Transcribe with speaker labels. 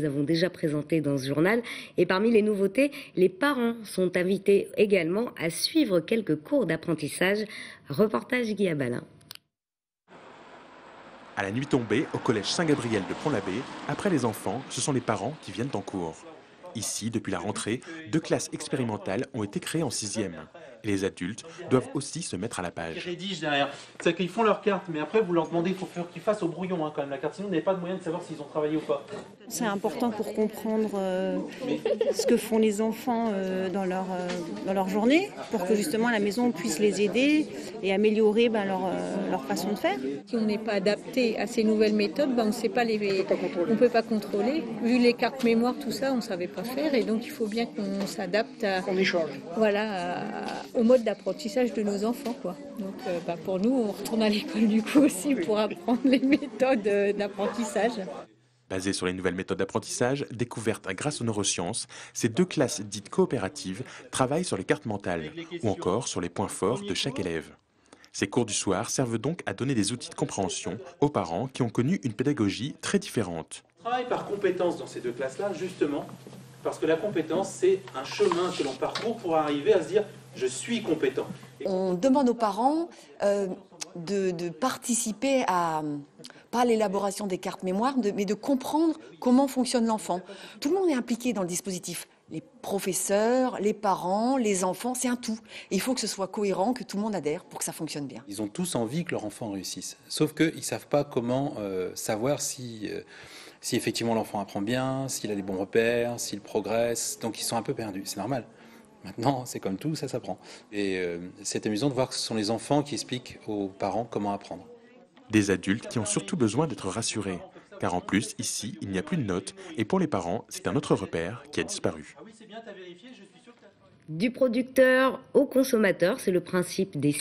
Speaker 1: nous avons déjà présenté dans ce journal. Et parmi les nouveautés, les parents sont invités également à suivre quelques cours d'apprentissage. Reportage Guy Abalin.
Speaker 2: À la nuit tombée, au collège Saint-Gabriel de Pont-l'Abbé, après les enfants, ce sont les parents qui viennent en cours. Ici, depuis la rentrée, 2 classes expérimentales ont été créées en 6e. Et les adultes doivent aussi se mettre à la page.
Speaker 3: Ils rédigent derrière. C'est qu'ils font leur carte, mais après vous leur demandez, il faut qu'ils fassent au brouillon quand même la carte, sinon vous n'avez pas de moyen de savoir s'ils ont travaillé ou pas.
Speaker 4: C'est important pour comprendre ce que font les enfants dans leur journée, pour que justement à la maison on puisse les aider et améliorer leur façon de faire.
Speaker 5: Si on n'est pas adapté à ces nouvelles méthodes, on ne peut pas contrôler. Vu les cartes mémoire, tout ça, on ne savait pas faire, et donc il faut bien qu'on s'adapte au mode d'apprentissage de nos enfants, quoi. Donc pour nous, on retourne à l'école du coup aussi pour apprendre les méthodes d'apprentissage.
Speaker 2: Basées sur les nouvelles méthodes d'apprentissage, découvertes grâce aux neurosciences, ces 2 classes dites coopératives travaillent sur les cartes mentales ou encore sur les points forts de chaque élève. Ces cours du soir servent donc à donner des outils de compréhension aux parents qui ont connu une pédagogie très différente.
Speaker 3: On travaille par compétence dans ces 2 classes-là, justement, parce que la compétence, c'est un chemin que l'on parcourt pour arriver à se dire « je suis compétent ».
Speaker 6: On demande aux parents de participer pas à l'élaboration des cartes mémoire, mais de comprendre comment fonctionne l'enfant. Tout le monde est impliqué dans le dispositif. Les professeurs, les parents, les enfants, c'est un tout. Et il faut que ce soit cohérent, que tout le monde adhère pour que ça fonctionne bien.
Speaker 7: Ils ont tous envie que leur enfant réussisse. Sauf qu'ils ne savent pas comment savoir si effectivement l'enfant apprend bien, s'il a les bons repères, s'il progresse. Donc ils sont un peu perdus, c'est normal. Maintenant, c'est comme tout, ça s'apprend. Et c'est amusant de voir que ce sont les enfants qui expliquent aux parents comment apprendre.
Speaker 2: Des adultes qui ont surtout besoin d'être rassurés. Car en plus, ici, il n'y a plus de notes. Et pour les parents, c'est un autre repère qui a disparu.
Speaker 1: Du producteur au consommateur, c'est le principe des